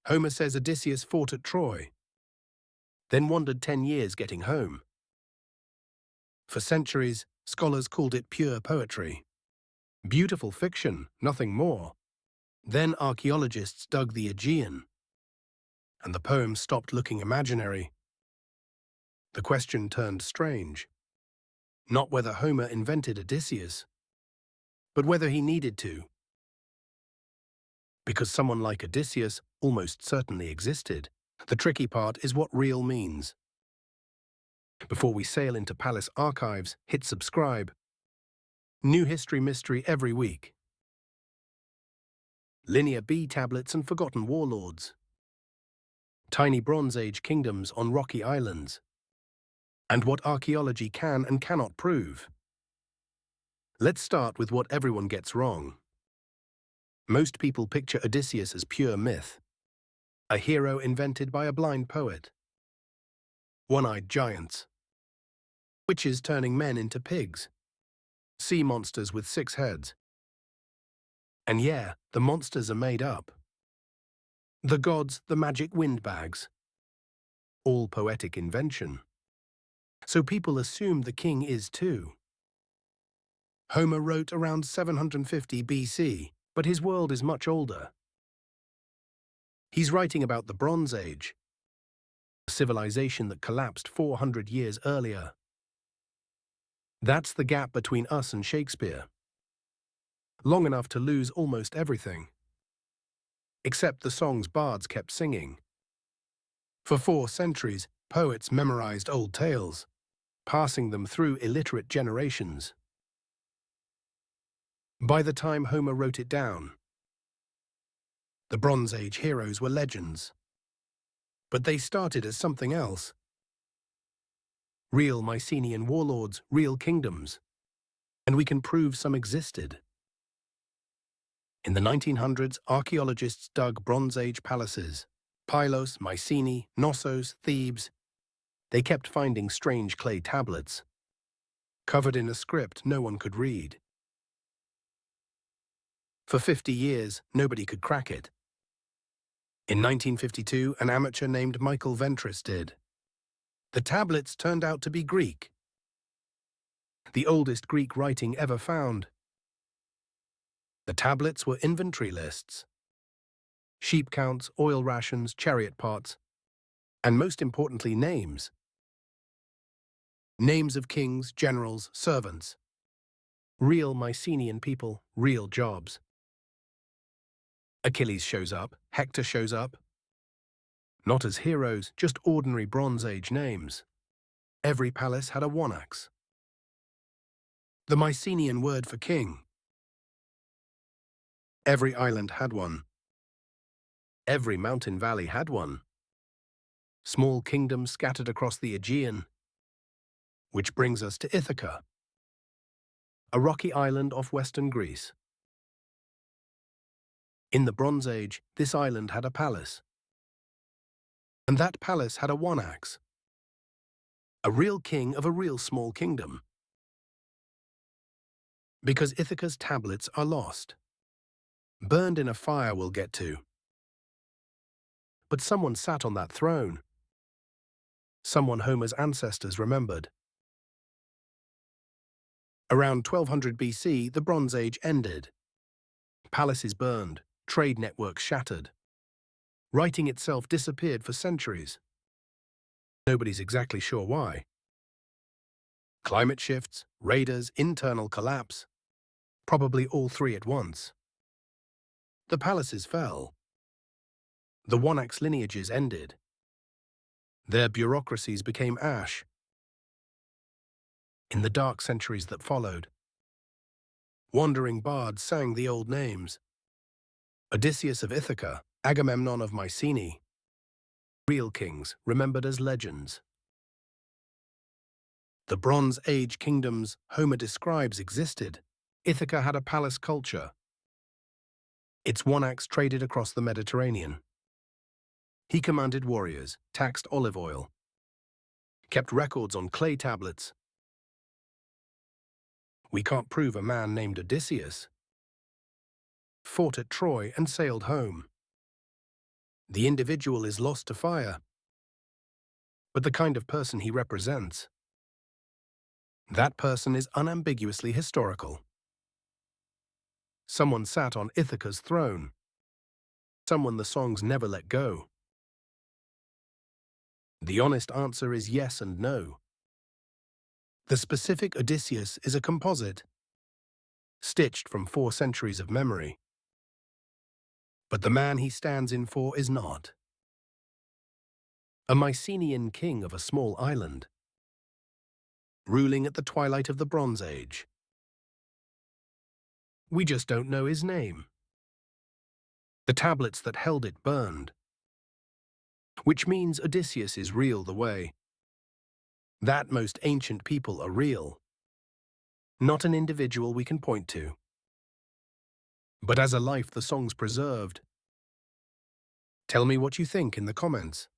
Homer says Odysseus fought at Troy, then wandered 10 years getting home. For centuries, scholars called it pure poetry. Beautiful fiction, nothing more. Then archaeologists dug the Aegean, and the poem stopped looking imaginary. The question turned strange. Not whether Homer invented Odysseus, but whether he needed to. Because someone like Odysseus almost certainly existed. The tricky part is what real means. Before we sail into palace archives, hit subscribe. New history mystery every week. Linear B tablets and forgotten warlords. Tiny Bronze Age kingdoms on rocky islands. And what archaeology can and cannot prove. Let's start with what everyone gets wrong. Most people picture Odysseus as pure myth, a hero invented by a blind poet. One-eyed giants, witches turning men into pigs, sea monsters with 6 heads. And yeah, the monsters are made up. The gods, the magic windbags. All poetic invention. So people assume the king is too. Homer wrote around 750 BC, but his world is much older. He's writing about the Bronze Age, a civilization that collapsed 400 years earlier. That's the gap between us and Shakespeare. Long enough to lose almost everything. Except the songs bards kept singing. For 4 centuries, poets memorized old tales, passing them through illiterate generations. By the time Homer wrote it down, the Bronze Age heroes were legends. But they started as something else. Real Mycenaean warlords, real kingdoms. And we can prove some existed. In the 1900s, archaeologists dug Bronze Age palaces. Pylos, Mycenae, Knossos, Thebes. They kept finding strange clay tablets, covered in a script no one could read. For 50 years, nobody could crack it. In 1952, an amateur named Michael Ventris did. The tablets turned out to be Greek. The oldest Greek writing ever found. The tablets were inventory lists. Sheep counts, oil rations, chariot parts, and most importantly, names. Names of kings, generals, servants. Real Mycenaean people, real jobs. Achilles shows up, Hector shows up. Not as heroes, just ordinary Bronze Age names. Every palace had a wanax, the Mycenaean word for king. Every island had one. Every mountain valley had one. Small kingdoms scattered across the Aegean. Which brings us to Ithaca, a rocky island off western Greece. In the Bronze Age, this island had a palace. And that palace had a wanax, a real king of a real small kingdom. Because Ithaca's tablets are lost. Burned in a fire we'll get to. But someone sat on that throne. Someone Homer's ancestors remembered. Around 1200 BC, the Bronze Age ended. Palaces burned, trade networks shattered. Writing itself disappeared for centuries. Nobody's exactly sure why. Climate shifts, raiders, internal collapse. Probably all 3 at once. The palaces fell. The wanax lineages ended. Their bureaucracies became ash. In the dark centuries that followed, wandering bards sang the old names. Odysseus of Ithaca, Agamemnon of Mycenae. Real kings remembered as legends. The Bronze Age kingdoms Homer describes existed. Ithaca had a palace culture. Its wanax traded across the Mediterranean. He commanded warriors, taxed olive oil, kept records on clay tablets. We can't prove a man named Odysseus fought at Troy and sailed home. The individual is lost to fire, but the kind of person he represents, that person is unambiguously historical. Someone sat on Ithaca's throne. Someone the songs never let go. The honest answer is yes and no. The specific Odysseus is a composite, stitched from 4 centuries of memory. But the man he stands in for is not. A Mycenaean king of a small island, ruling at the twilight of the Bronze Age. We just don't know his name. The tablets that held it burned, which means Odysseus is real the way. That most ancient people are real, not an individual we can point to, but as a life the songs preserved. Tell me what you think in the comments.